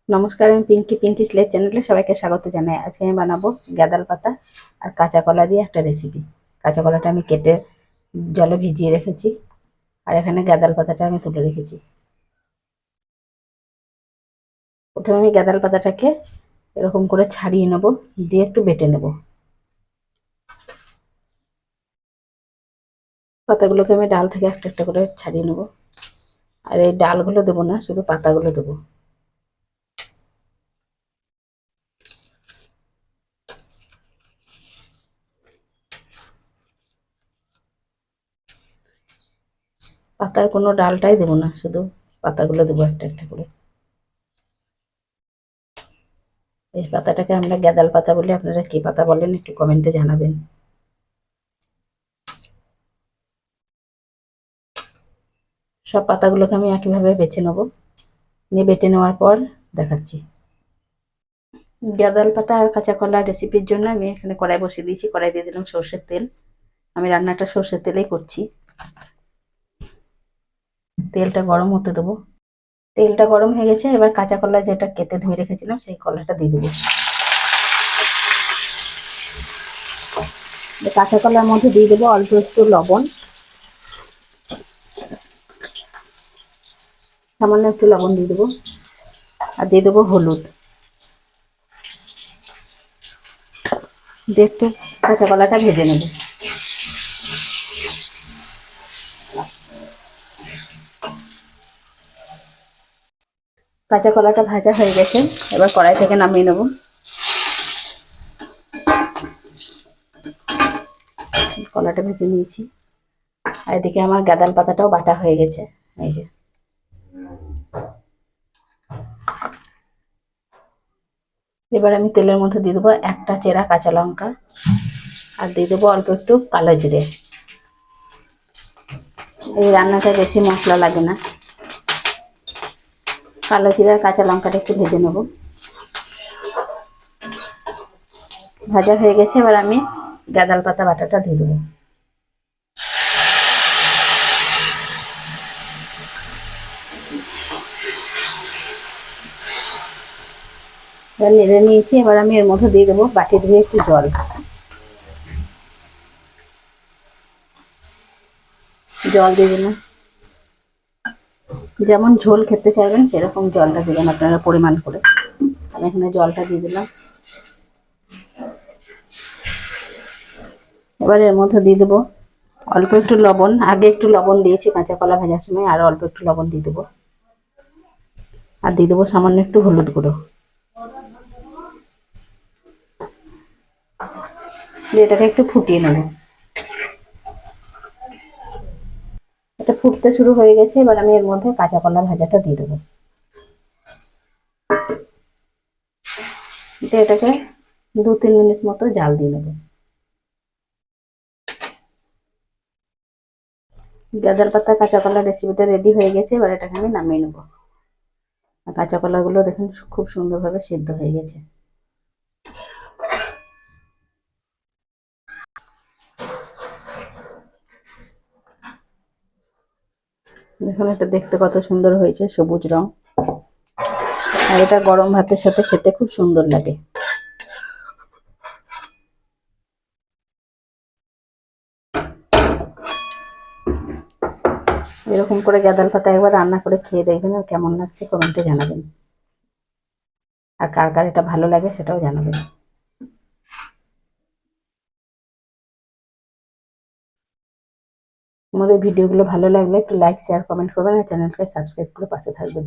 নমস্কার, আমি পিঙ্কিস লাইফ চ্যানেলে সবাইকে স্বাগত জানাই। আজকে আমি বানাবো গাঁদাল পাতা আর কাঁচা কলা দিয়ে একটা রেসিপি। কাঁচা কলাটা আমি কেটে জলে ভিজিয়ে রেখেছি, আর এখানে গাঁদাল পাতাটা আমি তুলে রেখেছি। প্রথমে আমি গাঁদাল পাতাটাকে এরকম করে ছাড়িয়ে নেব, দিয়ে একটু বেটে নেব। পাতাগুলোকে আমি ডাল থেকে একটা একটা করে ছাড়িয়ে নেব, আর এই ডালগুলো দেবো না, শুধু পাতাগুলো দেবো। পাতার কোনো ডালটাই দেবো না, শুধু পাতাগুলো দেবো একটা একটা করে। এই পাতাটাকে আমরা গাঁদাল পাতা বলি, আপনারা কি পাতা বলেন একটু কমেন্টে জানাবেন। সব পাতাগুলোকে আমি একইভাবে বেছে নেব, নিয়ে বেটে নেওয়ার পর দেখাচ্ছি। গাঁদাল পাতা আর কাঁচা কলা রেসিপির জন্য আমি এখানে কড়াই বসিয়ে দিয়েছি। কড়াই দিয়ে দিলাম সর্ষের তেল। আমি রান্নাটা সর্ষের তেলেই করছি। তেলটা গরম হতে দেবো। তেলটা গরম হয়ে গেছে, এবার কাঁচা কলা যেটা কেটে ধুয়ে রেখেছিলাম সেই কলাটা দিয়ে দেবো। কাঁচা কলার মধ্যে দিয়ে দেবো অল্প একটু লবণ, সামান্য একটু লবণ দিয়ে দেবো, আর দিয়ে দেবো হলুদ। দিয়ে একটু কাঁচা কলাটা ভেজে নেব। কাঁচা কলাটা ভাজা হয়ে গেছে, এবার কড়াই থেকে নামিয়ে নেব। কলাটা ভেজে নিয়েছি, আর এদিকে আমার গাঁদাল পাতাটাও বাটা হয়ে গেছে। এই যে, এবার আমি তেলের মধ্যে দিয়ে দেবো একটা চেরা কাঁচা লঙ্কা, আর দিয়ে দেবো অল্প একটু কালো জিরে। এই রান্নাটা বেশি মশলা লাগে না। কালো জিরে আর কাঁচা লঙ্কাটা একটু ভেজে নেব। ভাজা হয়ে গেছে, এবার আমি গাঁদাল পাতা বাটাটা দিয়ে দেবো। এবার নেড়ে নিয়েছি, এবার আমি এর মধ্যে দিয়ে দেবো বাটি ধুয়ে একটু জল। জল দিয়ে দিলাম, যেমন ঝোল খেতে চাইবেন সেরকম জলটা দিবেন আপনারা পরিমাণ করে। আমি এখানে জলটা দিয়ে দিলাম। এবার এর মধ্যে দিয়ে দেবো অল্প একটু লবণ। আগে একটু লবণ দিয়েছি কাঁচা কলা ভাজার সময়, আর অল্প একটু লবণ দিয়ে দেবো। আর দিয়ে দেবো সামান্য একটু হলুদ গুঁড়ো। দিয়ে এটাকে একটু ফুটিয়ে নেব। এটা ফুটতে শুরু হয়ে গেছে, এবার আমি এর মধ্যে কাঁচা কলা ভাজাটা দিয়ে দেবো। এটাকে 2-3 মিনিট মতো জাল দিয়ে নেব। গাজর পাতা কাঁচা কলা রেসিপিটা রেডি হয়ে গেছে, এবার এটাকে আমি নামিয়ে নেব। কাঁচা কলাগুলো দেখুন খুব সুন্দরভাবে সিদ্ধ হয়ে গেছে। দেখুন এটা দেখতে কত সুন্দর হয়েছে, সবুজ রং। আর এটা গরম ভাতের সাথে খেতে খুব সুন্দর লাগে। এরকম করে গাঁদাল পাতা একবার রান্না করে খেয়ে দেখবেন, আর কেমন লাগছে কমেন্টে জানাবেন। আর কার কার এটা ভালো লাগে সেটাও জানাবেন। আমাদের ভিডিওগুলো ভালো লাগলে একটু লাইক শেয়ার কমেন্ট করবেন, আর চ্যানেলকে সাবস্ক্রাইব করে পাশে থাকবেন।